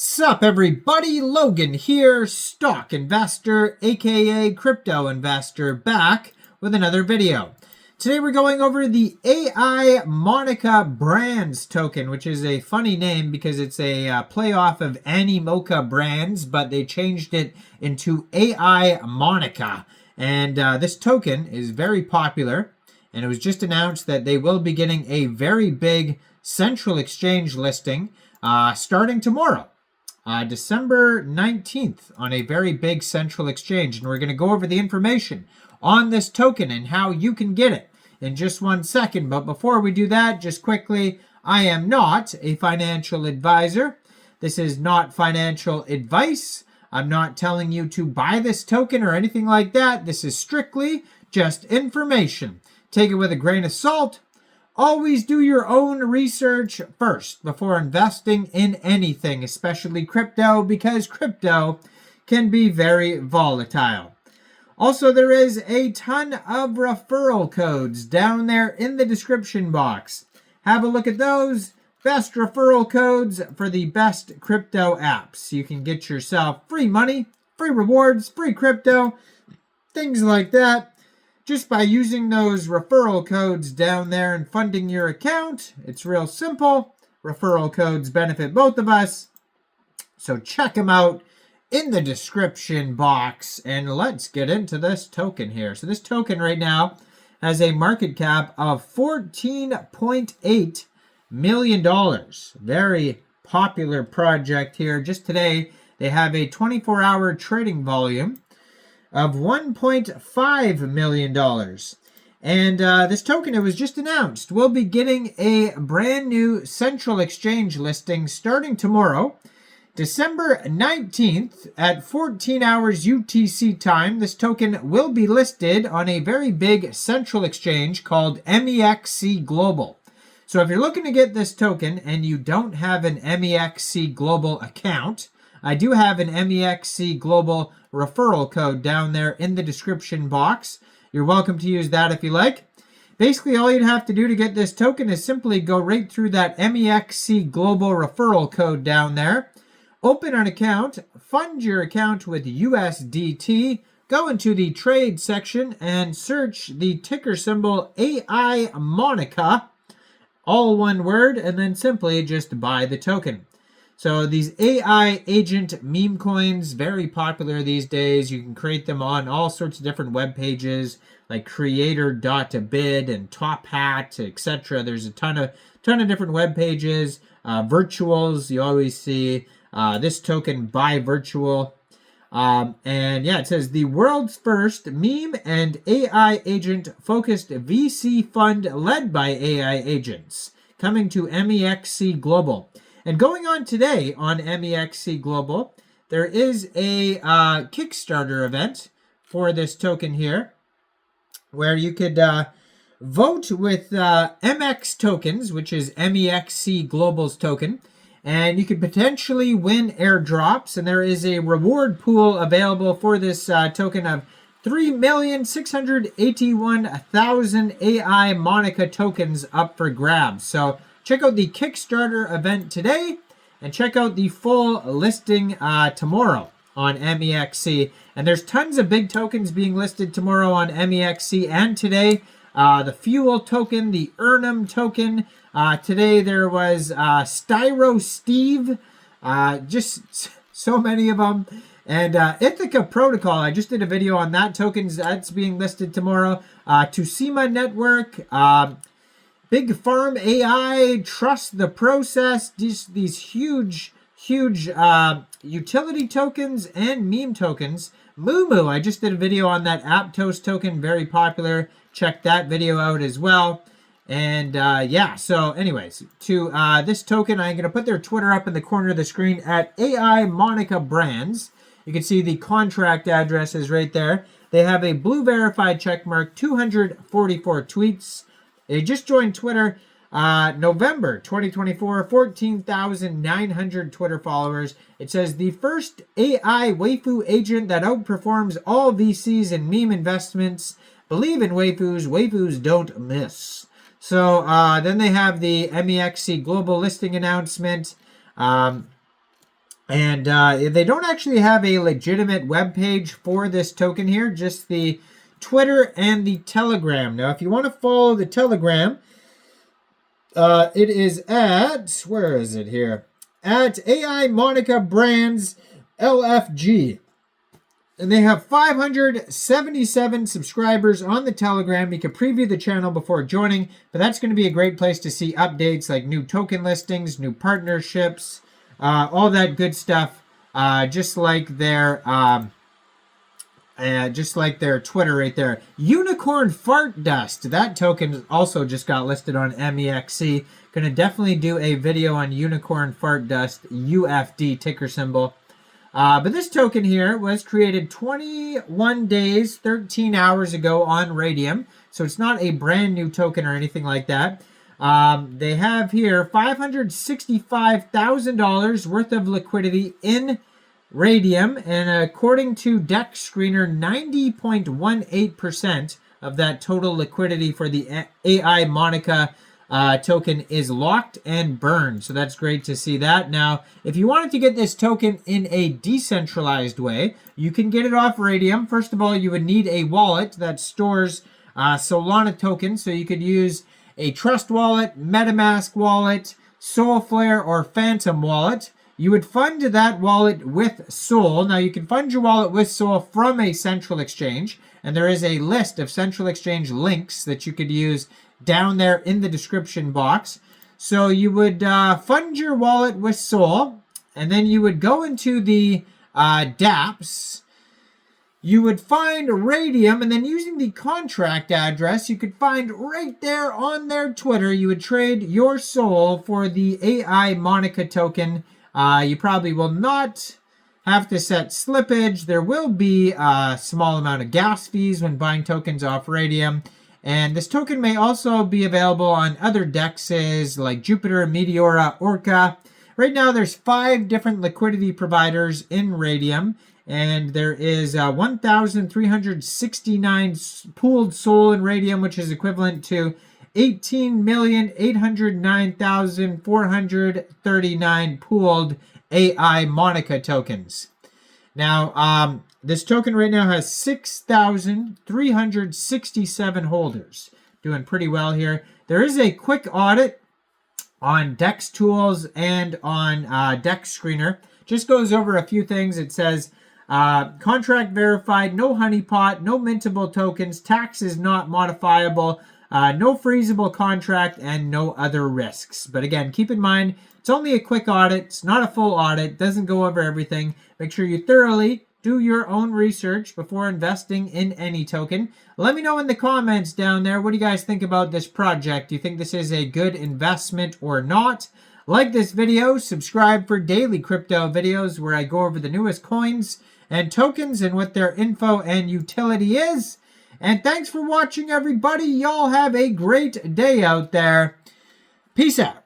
Sup everybody, Logan here, stock investor, aka crypto investor, back with another video. Today we're going over the Aimonica Brands token, which is a funny name because it's a playoff of Aimonica Brands, but they changed it into Aimonica. And this token is very popular, and it was just announced that they will be getting a very big central exchange listing starting tomorrow. December 19th on a very big central exchange, and we're going to go over the information on this token and how you can get it in just 1 second. But before we do that, just quickly, I am not a financial advisor. This is not financial advice. I'm not telling you to buy this token or anything like that. This is strictly just information. Take it with a grain of salt. Always do your own research first before investing in anything, especially crypto, because crypto can be very volatile. Also, there is a ton of referral codes down there in the description box. Have a look at those. Best referral codes for the best crypto apps. You can get yourself free money, free rewards, free crypto, things like that, just by using those referral codes down there and funding your account. It's real simple. Referral codes benefit both of us. So check them out in the description box. And let's get into this token here. So this token right now has a market cap of $14.8 million. Very popular project here. Just today, they have a 24-hour trading volume of $1.5 million. And this token, it was just announced, will be getting a brand new central exchange listing starting tomorrow, December 19th at 14 hours UTC time. This token will be listed on a very big central exchange called Mexc Global. So if you're looking to get this token and you don't have an Mexc Global account, I do have an Mexc Global referral code down there in the description box. You're welcome to use that if you like. Basically, all you'd have to do to get this token is simply go right through that Mexc Global referral code down there, open an account, fund your account with USDT, go into the trade section and search the ticker symbol Aimonica, all one word, and then simply just buy the token. So these AI agent meme coins, very popular these days. You can create them on all sorts of different web pages like creator.bid and Top Hat, etc. There's a ton of different web pages. Virtuals, you always see this token buy virtual. And yeah, it says the world's first meme and AI agent focused VC fund led by AI agents, coming to Mexc Global. And going on today on Mexc Global, there is a Kickstarter event for this token here, where you could vote with MX tokens, which is Mexc Global's token, and you could potentially win airdrops. And there is a reward pool available for this token of 3,681,000 Aimonica tokens up for grabs. So check out the Kickstarter event today, and check out the full listing tomorrow on Mexc. And there's tons of big tokens being listed tomorrow on Mexc and today. The Fuel token, the Earnum token. Today there was Styro Steve. Just so many of them. And Ithaca Protocol, I just did a video on that token. That's being listed tomorrow. Tusima Network. Big Farm AI, Trust the Process, these huge utility tokens and meme tokens. Moo, I just did a video on that Aptos token, very popular. Check that video out as well. And yeah, so anyways, to this token, I'm going to put their Twitter up in the corner of the screen at Aimonica Brands. You can see the contract address is right there. They have a blue verified checkmark, 244 tweets. They just joined Twitter November 2024, 14,900 Twitter followers. It says the first AI waifu agent that outperforms all VCs and meme investments. Believe in waifus. Waifus don't miss. So then they have the Mexc Global listing announcement. And they don't actually have a legitimate web page for this token here, just the Twitter and the Telegram. Now, if you want to follow the Telegram, it is at, where is it here? At Aimonica Brands LFG. And they have 577 subscribers on the Telegram. You can preview the channel before joining, but that's going to be a great place to see updates like new token listings, new partnerships, all that good stuff. Just like their Twitter right there. Unicorn Fart Dust. That token also just got listed on Mexc. Gonna definitely do a video on Unicorn Fart Dust, UFD ticker symbol. But this token here was created 21 days, 13 hours ago on Radium. So it's not a brand new token or anything like that. They have here $565,000 worth of liquidity in Radium. And according to DEX Screener, 90.18% of that total liquidity for the Aimonica token is locked and burned. So that's great to see that. Now, if you wanted to get this token in a decentralized way, you can get it off Radium. First of all, you would need a wallet that stores Solana tokens. So you could use a Trust wallet, MetaMask wallet, Solflare, or Phantom wallet. You would fund that wallet with Sol. Now, you can fund your wallet with Sol from a central exchange. And there is a list of central exchange links that you could use down there in the description box. So you would fund your wallet with Sol, and then you would go into the dApps. You would find Radium, and then using the contract address, you could find right there on their Twitter, you would trade your Sol for the Aimonica token. You probably will not have to set slippage. There will be a small amount of gas fees when buying tokens off Radium. And this token may also be available on other dexes like Jupiter, Meteora, Orca. Right now, there's 5 different liquidity providers in Radium. And there is 1,369 pooled Sol in Radium, which is equivalent to 18,809,439 pooled Aimonica tokens. Now, this token right now has 6,367 holders. Doing pretty well here. There is a quick audit on Dex Tools and on Dex Screener. Just goes over a few things. It says, contract verified, no honeypot, no mintable tokens, tax is not modifiable, no freezable contract, and no other risks. But again, keep in mind, it's only a quick audit. It's not a full audit. Doesn't go over everything. Make sure you thoroughly do your own research before investing in any token. Let me know in the comments down there, what do you guys think about this project? Do you think this is a good investment or not? Like this video, subscribe for daily crypto videos where I go over the newest coins and tokens and what their info and utility is. And thanks for watching, everybody. Y'all have a great day out there. Peace out.